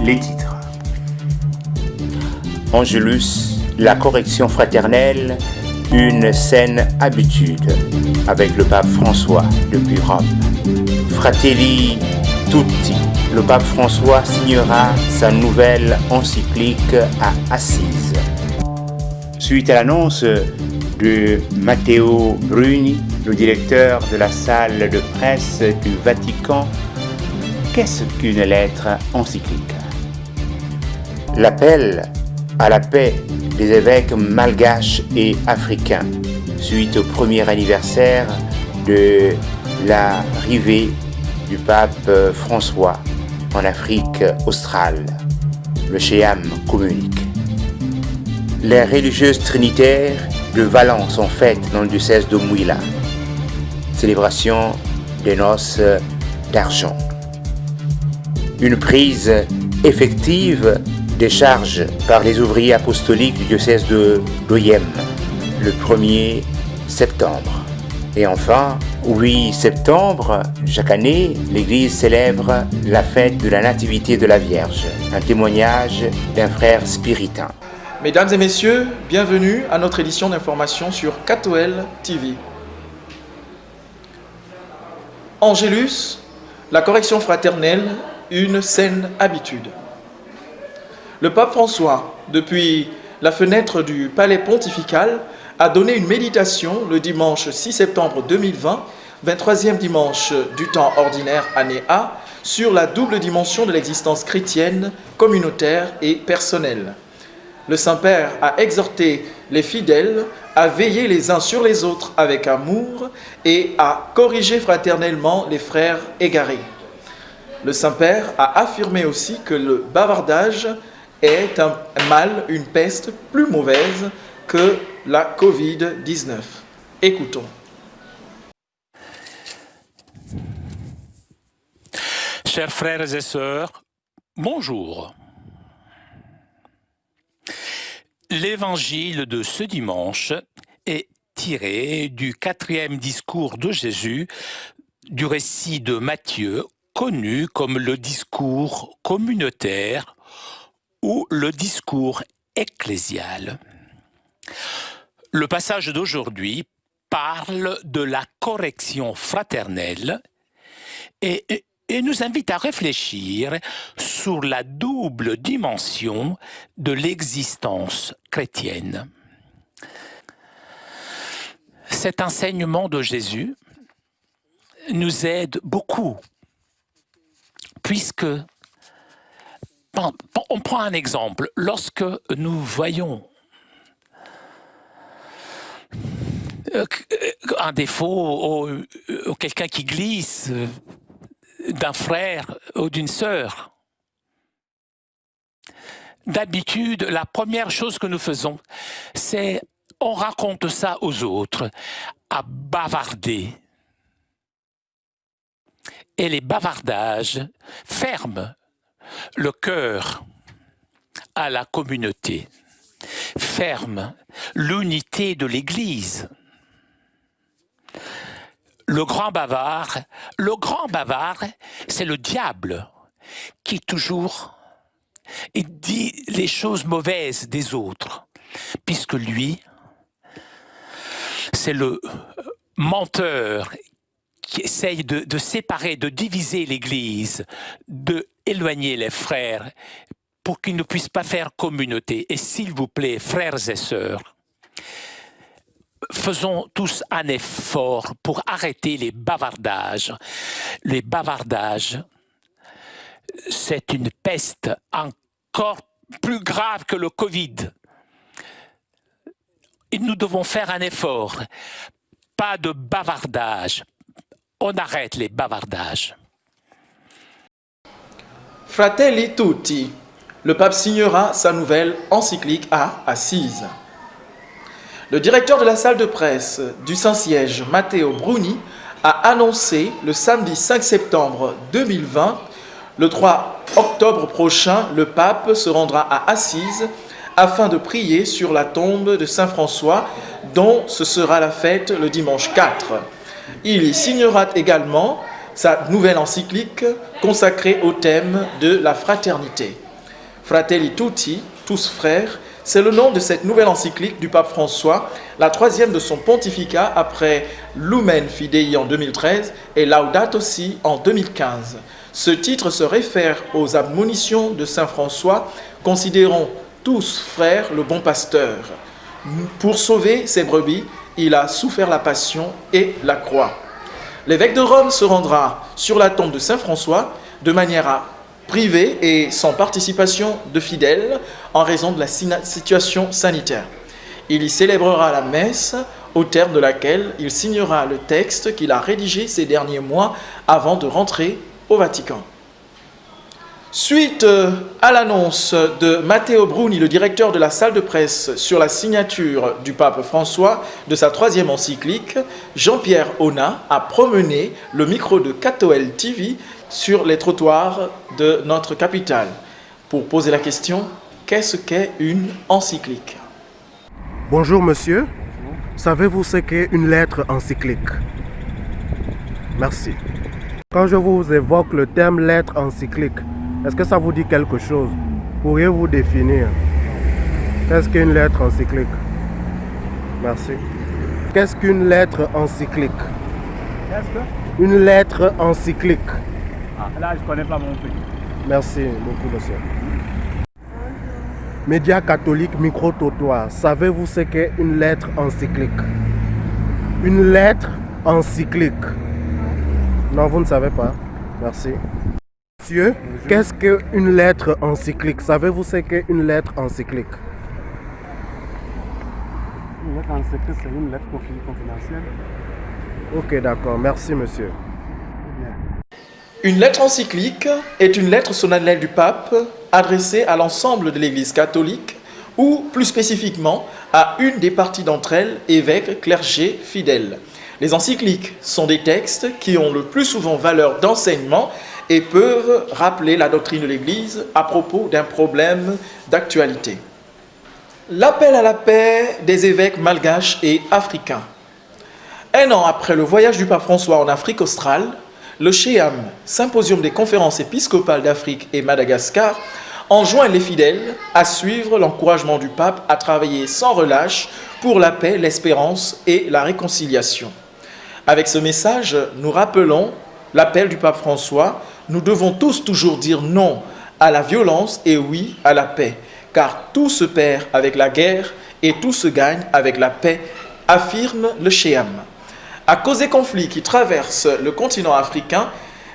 Les titres. Angelus, la correction fraternelle, une saine habitude, avec le pape François depuis Rome. Fratelli Tutti, le pape François signera sa nouvelle encyclique à Assise. Suite à l'annonce de Matteo Bruni, le directeur de la salle de presse du Vatican, qu'est-ce qu'une lettre encyclique? L'appel à la paix des évêques malgaches et africains, suite au premier anniversaire de l'arrivée du pape François en Afrique australe. Le Chéam communique. Les religieuses trinitaires de Valence sont fêtes dans le diocèse de Mouila. Célébration des noces d'argent. Une prise effective des charges par les ouvriers apostoliques du diocèse de Loyem le 1er septembre. Et enfin, 8 septembre, chaque année, l'Église célèbre la fête de la Nativité de la Vierge, un témoignage d'un frère spiritain. Mesdames et messieurs, bienvenue à notre édition d'information sur KTOL TV. Angelus, la correction fraternelle, une saine habitude. Le pape François, depuis la fenêtre du palais pontifical, a donné une méditation le dimanche 6 septembre 2020, 23e dimanche du temps ordinaire année A, sur la double dimension de l'existence chrétienne, communautaire et personnelle. Le Saint-Père a exhorté les fidèles à veiller les uns sur les autres avec amour et à corriger fraternellement les frères égarés. Le Saint-Père a affirmé aussi que le bavardage est un mal, une peste plus mauvaise que la Covid-19. Écoutons. Chers frères et sœurs, bonjour. L'évangile de ce dimanche est tiré du 4e discours de Jésus, du récit de Matthieu, connu comme le discours communautaire ou le discours ecclésial. Le passage d'aujourd'hui parle de la correction fraternelle et nous invite à réfléchir sur la double dimension de l'existence chrétienne. Cet enseignement de Jésus nous aide beaucoup, puisque, on prend un exemple, lorsque nous voyons un défaut ou quelqu'un qui glisse d'un frère ou d'une sœur, d'habitude, la première chose que nous faisons, c'est on raconte ça aux autres, à bavarder. Et les bavardages ferment le cœur à la communauté, ferment l'unité de l'Église. Le grand bavard, c'est le diable qui toujours dit les choses mauvaises des autres, puisque lui, c'est le menteur qui essaye de séparer, de diviser l'Église, d'éloigner les frères pour qu'ils ne puissent pas faire communauté. Et s'il vous plaît, frères et sœurs, faisons tous un effort pour arrêter les bavardages. Les bavardages, c'est une peste encore plus grave que le Covid. Et nous devons faire un effort. Pas de bavardage. On arrête les bavardages. Fratelli Tutti, le pape signera sa nouvelle encyclique à Assise. Le directeur de la salle de presse du Saint-Siège, Matteo Bruni, a annoncé le samedi 5 septembre 2020, le 3 octobre prochain, le pape se rendra à Assise afin de prier sur la tombe de Saint François, dont ce sera la fête le dimanche 4. Il y signera également sa nouvelle encyclique consacrée au thème de la fraternité. Fratelli Tutti, tous frères, c'est le nom de cette nouvelle encyclique du pape François, la troisième de son pontificat après Lumen Fidei en 2013 et Laudato Si en 2015. Ce titre se réfère aux admonitions de saint François, considérons tous frères le bon pasteur. Pour sauver ses brebis, il a souffert la passion et la croix. L'évêque de Rome se rendra sur la tombe de saint François de manière privée et sans participation de fidèles en raison de la situation sanitaire. Il y célébrera la messe au terme de laquelle il signera le texte qu'il a rédigé ces derniers mois avant de rentrer au Vatican. Suite à l'annonce de Matteo Bruni, le directeur de la salle de presse, sur la signature du pape François de sa troisième encyclique, Jean-Pierre Ona a promené le micro de Catoel TV sur les trottoirs de notre capitale pour poser la question « Qu'est-ce qu'est une encyclique ?» Bonjour monsieur, savez-vous ce qu'est une lettre encyclique? Merci. Quand je vous évoque le terme lettre encyclique, est-ce que ça vous dit quelque chose? Pourriez-vous définir? Qu'est-ce qu'une lettre encyclique? Merci. Qu'est-ce qu'une lettre encyclique? Qu'est-ce que? Une lettre encyclique. Ah, là, je ne connais pas mon pays. Merci beaucoup, monsieur. Médias catholiques micro-trottoir, savez-vous ce qu'est une lettre encyclique? Une lettre encyclique. Non, vous ne savez pas. Merci. Monsieur, qu'est-ce qu'une lettre encyclique? Savez-vous ce qu'est une lettre encyclique? Une lettre encyclique, c'est une lettre confidentielle. Ok, d'accord. Merci, monsieur. Une lettre encyclique est une lettre solennelle du pape adressée à l'ensemble de l'Église catholique ou plus spécifiquement à une des parties d'entre elles, évêques, clergés, fidèles. Les encycliques sont des textes qui ont le plus souvent valeur d'enseignement et peuvent rappeler la doctrine de l'Église à propos d'un problème d'actualité. L'appel à la paix des évêques malgaches et africains. Un an après le voyage du pape François en Afrique australe, le SHEAM, Symposium des conférences épiscopales d'Afrique et Madagascar, enjoint les fidèles à suivre l'encouragement du pape à travailler sans relâche pour la paix, l'espérance et la réconciliation. Avec ce message, nous rappelons l'appel du pape François. Nous devons tous toujours dire non à la violence et oui à la paix, car tout se perd avec la guerre et tout se gagne avec la paix, affirme le SHEAM. À cause des conflits qui traversent le continent africain,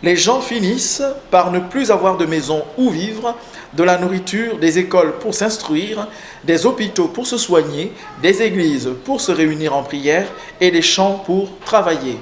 les gens finissent par ne plus avoir de maison où vivre, de la nourriture, des écoles pour s'instruire, des hôpitaux pour se soigner, des églises pour se réunir en prière et des champs pour travailler.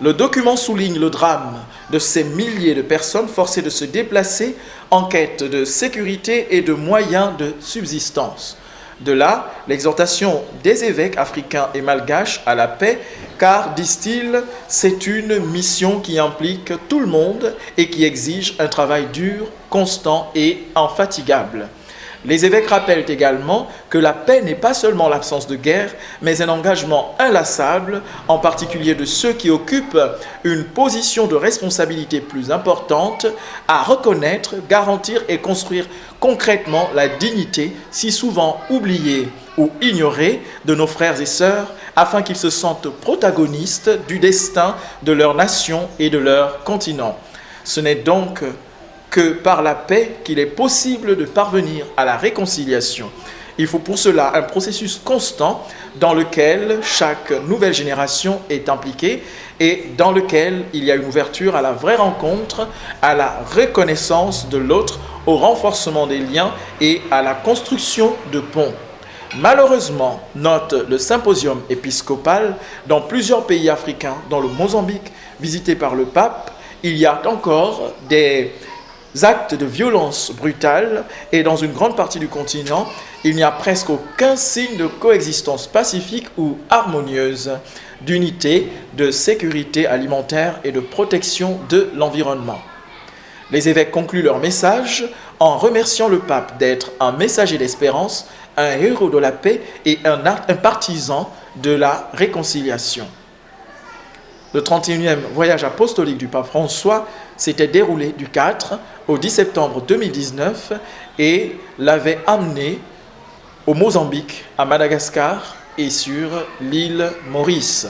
Le document souligne le drame de ces milliers de personnes forcées de se déplacer en quête de sécurité et de moyens de subsistance. De là, l'exhortation des évêques africains et malgaches à la paix, car, disent-ils, c'est une mission qui implique tout le monde et qui exige un travail dur, constant et infatigable. Les évêques rappellent également que la paix n'est pas seulement l'absence de guerre, mais un engagement inlassable, en particulier de ceux qui occupent une position de responsabilité plus importante, à reconnaître, garantir et construire concrètement la dignité, si souvent oubliée ou ignorée, de nos frères et sœurs, afin qu'ils se sentent protagonistes du destin de leur nation et de leur continent. Ce n'est donc que par la paix qu'il est possible de parvenir à la réconciliation. Il faut pour cela un processus constant dans lequel chaque nouvelle génération est impliquée et dans lequel il y a une ouverture à la vraie rencontre, à la reconnaissance de l'autre, au renforcement des liens et à la construction de ponts. Malheureusement, note le symposium épiscopal, dans plusieurs pays africains, dont le Mozambique, visité par le pape, il y a encore des actes de violence brutale et dans une grande partie du continent, il n'y a presque aucun signe de coexistence pacifique ou harmonieuse, d'unité, de sécurité alimentaire et de protection de l'environnement. Les évêques concluent leur message en remerciant le pape d'être un messager d'espérance, un héros de la paix et un partisan de la réconciliation. Le 31e voyage apostolique du pape François s'était déroulé du 4 au 10 septembre 2019 et l'avait amené au Mozambique, à Madagascar et sur l'île Maurice.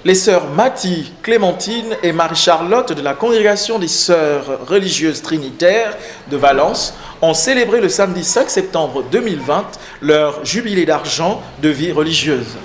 Les sœurs Mathie, Clémentine et Marie-Charlotte de la congrégation des sœurs religieuses trinitaires de Valence ont célébré le samedi 5 septembre 2020 leur jubilé d'argent de vie religieuse.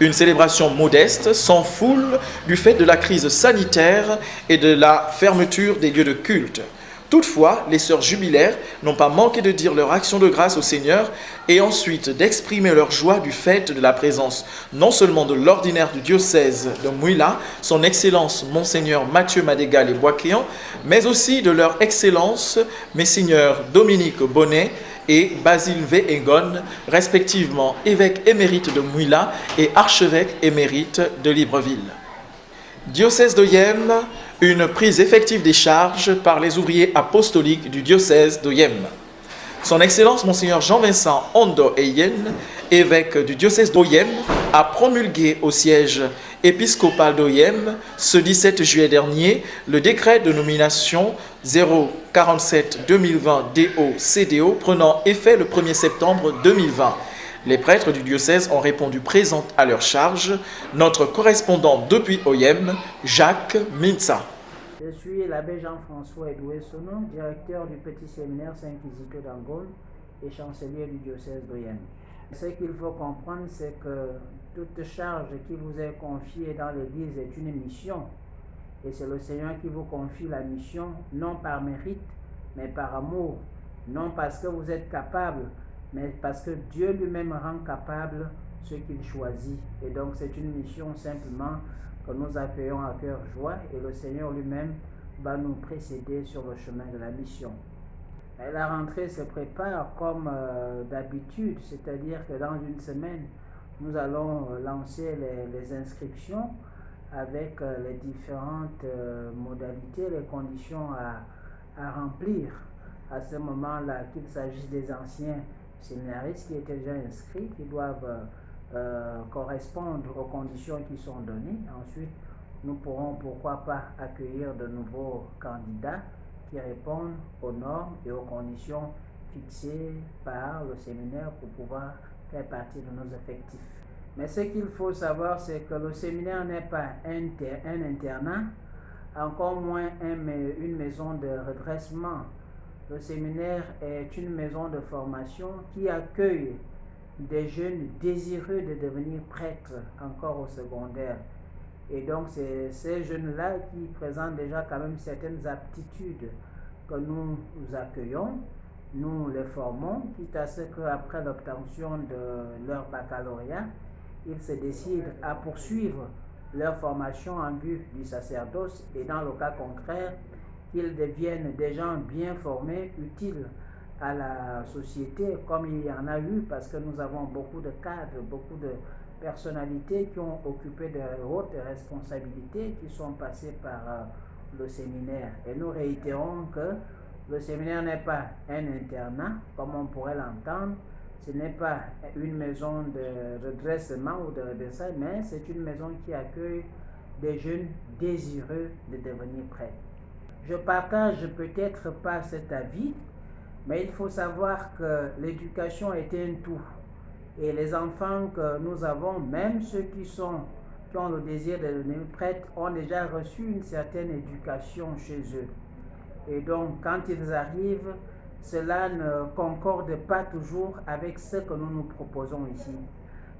Une célébration modeste, sans foule, du fait de la crise sanitaire et de la fermeture des lieux de culte. Toutefois, les sœurs jubilaires n'ont pas manqué de dire leur action de grâce au Seigneur et ensuite d'exprimer leur joie du fait de la présence non seulement de l'ordinaire du diocèse de Mouila, son Excellence Monseigneur Mathieu Madégal et Boisquéant, mais aussi de leur Excellence Messeigneurs Dominique Bonnet et Basile V. Egon, respectivement évêque émérite de Mouila et archevêque émérite de Libreville. Diocèse d'Oyem, une prise effective des charges par les ouvriers apostoliques du diocèse d'Oyem. Son Excellence Monseigneur Jean-Vincent Ondo Eyen, évêque du diocèse d'Oyem, a promulgué au siège épiscopal d'Oyem ce 17 juillet dernier le décret de nomination 047-2020 DO-CDO prenant effet le 1er septembre 2020. Les prêtres du diocèse ont répondu présents à leur charge. Notre correspondant depuis Oyem, Jacques Minza. Je suis l'abbé Jean-François Edoué Sono, directeur du petit séminaire Saint-Quisito d'Angole et chancelier du diocèse d'Oyem. Ce qu'il faut comprendre, c'est que toute charge qui vous est confiée dans l'Église est une mission. Et c'est le Seigneur qui vous confie la mission, non par mérite, mais par amour. Non parce que vous êtes capable, mais parce que Dieu lui-même rend capable ceux qu'il choisit. Et donc c'est une mission simplement que nous accueillons à cœur joie et le Seigneur lui-même va nous précéder sur le chemin de la mission. Et la rentrée se prépare comme d'habitude, c'est-à-dire que dans une semaine, nous allons lancer les inscriptions avec les différentes modalités, les conditions à remplir. À ce moment-là, qu'il s'agisse des anciens séminaristes qui étaient déjà inscrits, qui doivent correspondre aux conditions qui sont données. Ensuite, nous pourrons pourquoi pas accueillir de nouveaux candidats qui répondent aux normes et aux conditions fixées par le séminaire pour pouvoir faire partie de nos effectifs. Mais ce qu'il faut savoir, c'est que le séminaire n'est pas un internat, encore moins une maison de redressement. Le séminaire est une maison de formation qui accueille des jeunes désireux de devenir prêtres encore au secondaire. Et donc c'est ces jeunes-là qui présentent déjà quand même certaines aptitudes que nous accueillons, nous les formons, quitte à ce qu'après l'obtention de leur baccalauréat, ils se décident à poursuivre leur formation en vue du sacerdoce et dans le cas contraire, qu'ils deviennent des gens bien formés, utiles à la société, comme il y en a eu, parce que nous avons beaucoup de cadres, beaucoup de personnalités qui ont occupé de hautes responsabilités, qui sont passées par le séminaire. Et nous réitérons que le séminaire n'est pas un internat, comme on pourrait l'entendre, ce n'est pas une maison de redressement ou de redressage, mais c'est une maison qui accueille des jeunes désireux de devenir prêtres. Je partage peut-être pas cet avis, mais il faut savoir que l'éducation est un tout. Et les enfants que nous avons, même ceux qui ont le désir de devenir prêtres, ont déjà reçu une certaine éducation chez eux. Et donc, quand ils arrivent, cela ne concorde pas toujours avec ce que nous nous proposons ici.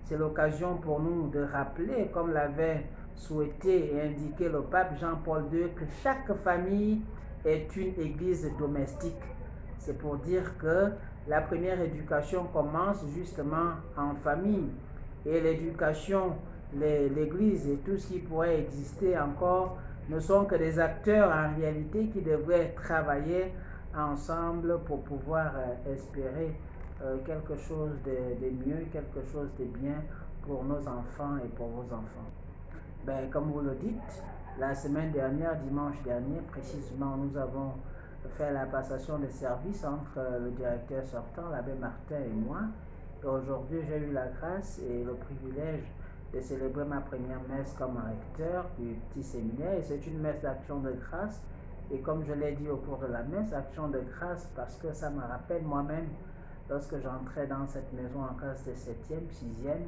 C'est l'occasion pour nous de rappeler, comme l'avait souhaité et indiqué le pape Jean-Paul II, que chaque famille est une église domestique. C'est pour dire que la première éducation commence justement en famille. Et l'éducation, l'église et tout ce qui pourrait exister encore ne sont que des acteurs en réalité qui devraient travailler ensemble pour pouvoir espérer quelque chose de mieux, quelque chose de bien pour nos enfants et pour vos enfants. Ben, comme vous le dites, la semaine dernière, dimanche dernier précisément, nous avons fait la passation de service entre le directeur sortant, l'abbé Martin et moi. Et aujourd'hui, j'ai eu la grâce et le privilège de célébrer ma première messe comme recteur du petit séminaire. Et c'est une messe d'action de grâce Et comme je l'ai dit au cours de la messe, action de grâce parce que ça me rappelle moi-même lorsque j'entrais dans cette maison en classe de 7e, 6e.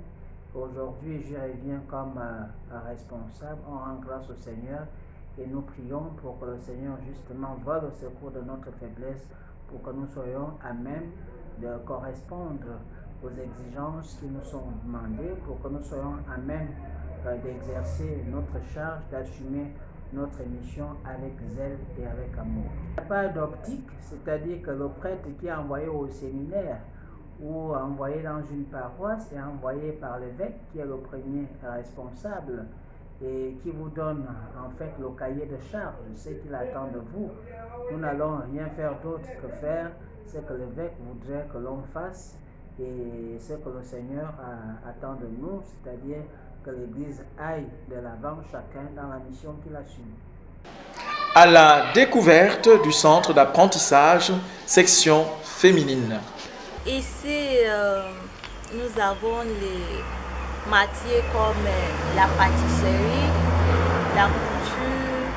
Aujourd'hui, je reviens comme responsable. On rend grâce au Seigneur et nous prions pour que le Seigneur justement vole au secours de notre faiblesse pour que nous soyons à même de correspondre aux exigences qui nous sont demandées, pour que nous soyons à même d'exercer notre charge, d'assumer notre mission avec zèle et avec amour. Il n'y a pas d'optique, c'est-à-dire que le prêtre qui est envoyé au séminaire ou envoyé dans une paroisse est envoyé par l'évêque qui est le premier responsable et qui vous donne en fait le cahier de charge, ce qu'il attend de vous. Nous n'allons rien faire d'autre que faire ce que l'évêque voudrait que l'on fasse et ce que le Seigneur attend de nous, c'est-à-dire que l'Église aille de l'avant chacun dans la mission qu'il assume. À la découverte du centre d'apprentissage section féminine. Ici, nous avons les matières comme la pâtisserie, la couture,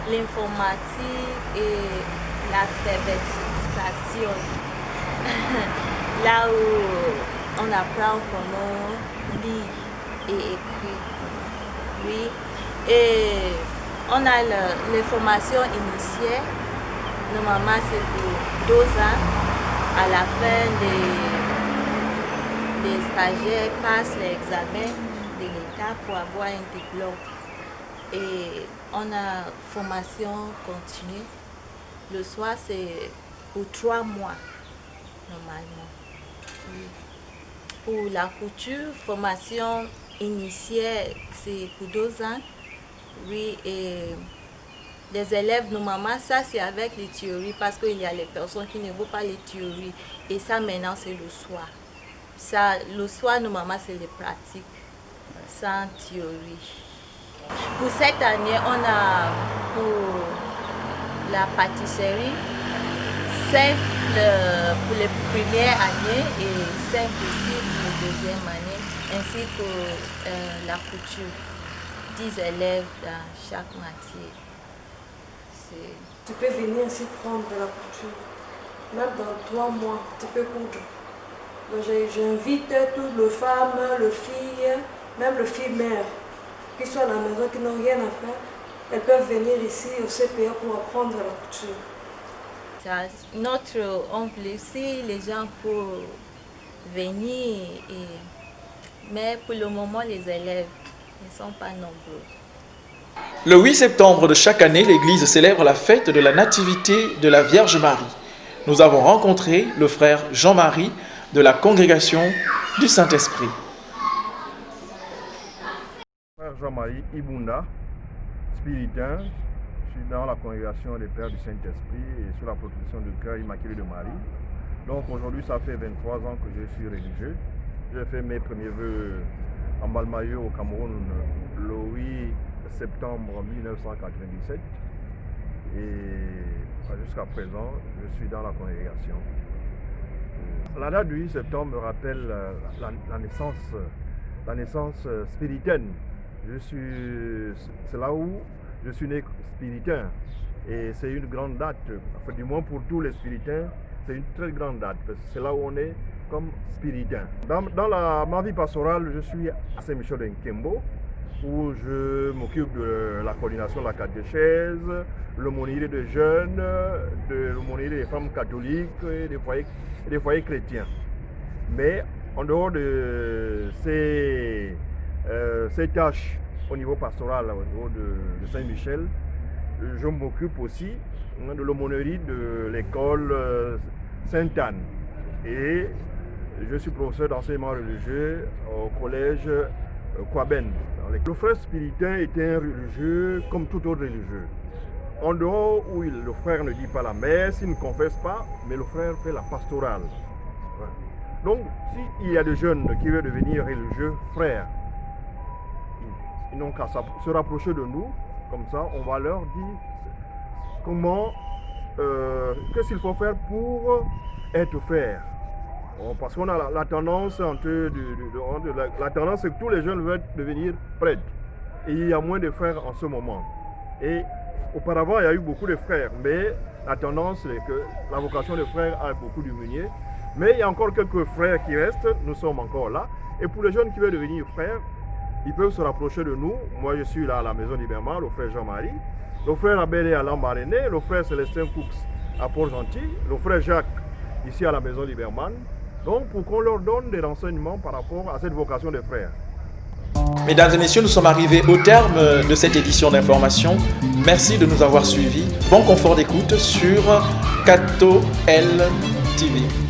l'informatique et l'alphabétisation. Là où on apprend comment lire et écrire. Oui. Et on a l'information initiale. Normalement, c'est pour 2 ans. À la fin, les stagiaires passent l'examen de l'État pour avoir un diplôme. Et on a formation continue. Le soir, c'est pour 3 mois, normalement. Oui. Pour la couture, formation initiale, c'est pour 2 ans. Oui, et les élèves, normalement, ça c'est avec les théories parce qu'il y a les personnes qui ne veulent pas les théories. Et ça, maintenant, c'est le soir. Ça, le soir, normalement, c'est les pratiques, sans théorie. Pour cette année, on a pour la pâtisserie 5 pour les premières années et 5 aussi pour la deuxième année, ainsi que la couture. 10 élèves dans chaque matière. Tu peux venir ici prendre de la couture. Même dans 3 mois, tu peux coudre. Donc j'invite toutes les femmes, les filles, même les filles mères, qui sont à la maison, qui n'ont rien à faire. Elles peuvent venir ici au CPA pour apprendre la couture. Notre oncle ici, les gens peuvent venir, mais pour le moment, les élèves ne sont pas nombreux. Le 8 septembre de chaque année, l'Église célèbre la fête de la Nativité de la Vierge Marie. Nous avons rencontré le frère Jean-Marie de la congrégation du Saint-Esprit. Frère Jean-Marie Ibunda, spiritain, je suis dans la congrégation des Pères du Saint-Esprit et sous la protection du cœur immaculé de Marie. Donc aujourd'hui, ça fait 23 ans que je suis religieux. J'ai fait mes premiers vœux en Balmayo au Cameroun le 8 septembre 1997 et jusqu'à présent je suis dans la congrégation. La date du 8 septembre me rappelle la naissance spiritaine. C'est là où je suis né spiritain et c'est une grande date, enfin, du moins pour tous les spiritains, c'est une très grande date parce que c'est là où on est comme spiritain. Dans ma vie pastorale, je suis à Saint-Michel d'Nkembo où je m'occupe de la coordination de la catéchèse, l'aumônerie des jeunes, de l'aumônerie des femmes catholiques et des foyers chrétiens. Mais en dehors de ces tâches au niveau pastoral, au niveau de Saint-Michel, je m'occupe aussi de l'aumônerie de l'école Sainte-Anne. Et je suis professeur d'enseignement religieux au collège Kouaben. Le frère spiritain était un religieux comme tout autre religieux. En dehors où le frère ne dit pas la messe, il ne confesse pas, mais le frère fait la pastorale. Donc, s'il y a des jeunes qui veulent devenir religieux, frères, ils n'ont qu'à se rapprocher de nous, comme ça on va leur dire comment, qu'est-ce qu'il faut faire pour être frère. Parce qu'on a la tendance la tendance c'est que tous les jeunes veulent devenir prêtres. Et il y a moins de frères en ce moment. Et Auparavant, il y a eu beaucoup de frères, mais la tendance est que la vocation de frères a beaucoup diminué. Mais il y a encore quelques frères qui restent, nous sommes encore là. Et pour les jeunes qui veulent devenir frères, ils peuvent se rapprocher de nous. Moi, je suis là à la maison d'Iberman, le frère Jean-Marie, le frère Abel à Lambaréné, le frère Célestin Coux à Port-Gentil, le frère Jacques ici à la maison d'Iberman. Donc, pour qu'on leur donne des renseignements par rapport à cette vocation de frères. Mesdames et messieurs, nous sommes arrivés au terme de cette édition d'information. Merci de nous avoir suivis. Bon confort d'écoute sur Cato L TV.